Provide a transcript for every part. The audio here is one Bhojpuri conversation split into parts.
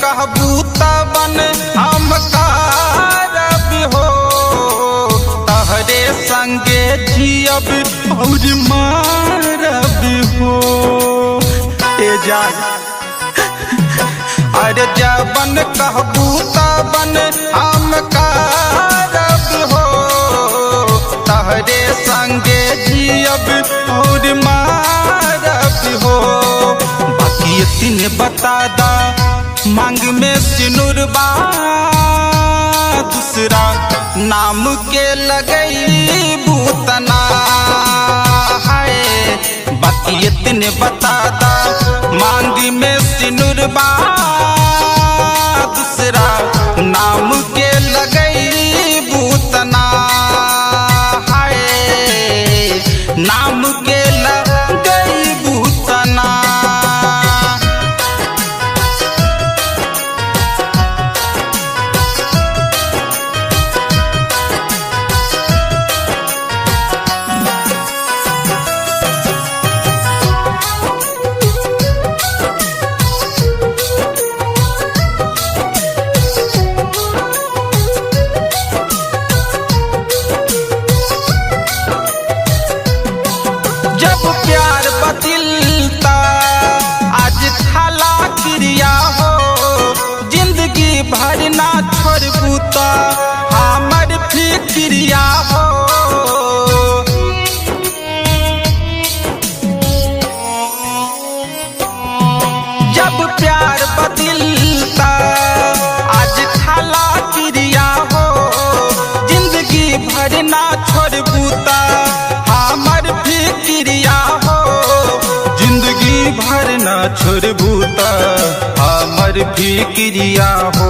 कहबू तबन हम करब हो, तहरे संगे जियब और मारब हो। ए जान अरे जबन कहबू तबन हम करब हो, तहरे संगे जियब और मारब हो। बाकी तीन बता दा मांग में सिनुरबा दूसरा नाम के लगई बूतना है। बाकी तीन बता दा मांग में सिनुरबा दूसरा नाम के लगई बूतना है, नाम के लगई बूतना। जब प्यार बदलता आज खाला क्रिया हो, जिंदगी भर ना छोड़बू तो हमर फिक्रिया हो। जब प्यार बदलता आज खाला क्रिया हो, जिंदगी भर ना छोड़बू तो हमर फिक्रिया हो। जिंदगी भर ना छोड़बू त हमर फिक्रिया हो।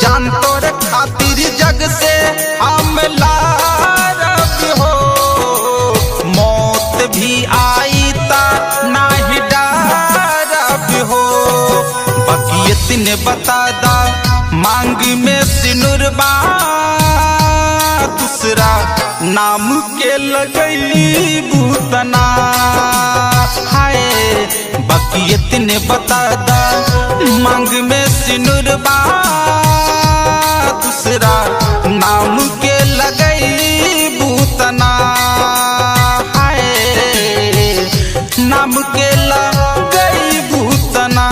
जान तोर खातिर जग से हम लारब हो, मौत भी आई ता नाही डरब हो। बाकी इतने बता दा मांग में सिनुरबा दूसरा नाम के लगई बूतना है। बाकी इतने बता दा मांग में सिनुरबा दूसरा नाम के लगई बूतना है, नाम के लगई बूतना।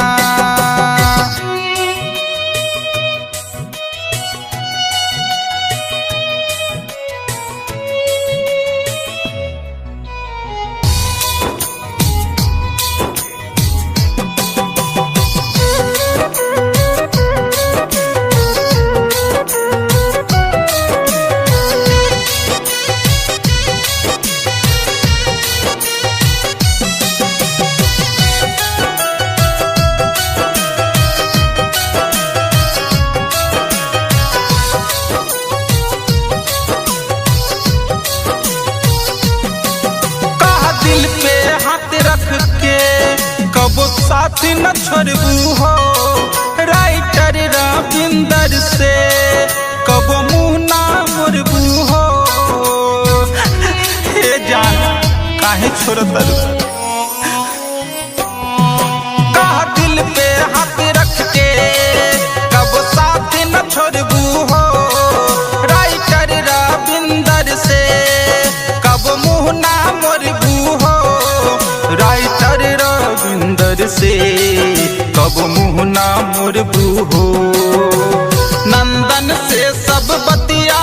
दिल पे हाथ रख के कबो साथ न छोड़बू हो, राइटर रविंदर से कबो मुँह ना मोड़बू हो। हे जान काहे छोड़तर कहा दिल पे हाथ रख के कबो साथ न छोड़बू हो, राइटर रविंदर से कबो मुँह ना मोड़बू हो। राइटर रविंदर से कब मुँह ना मोड़बू हो। नंदन से सब बतिया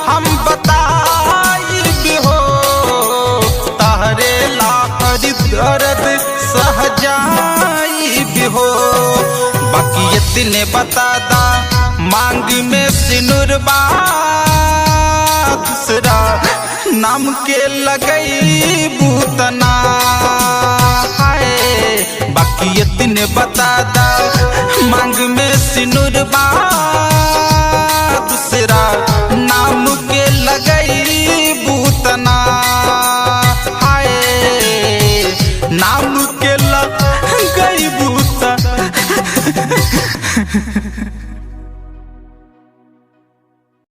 हम बताई हो, तहरे लाखर दर्द सहजाई हो। बाकी इतने बता दा मांग में सिनुरबा दूसरा नाम के लगई बूतना है। बाकी इतने बता दा मांग में सिनुरबा दूसरा नाम के लगई बूतना है, नाम के लगई बूतना।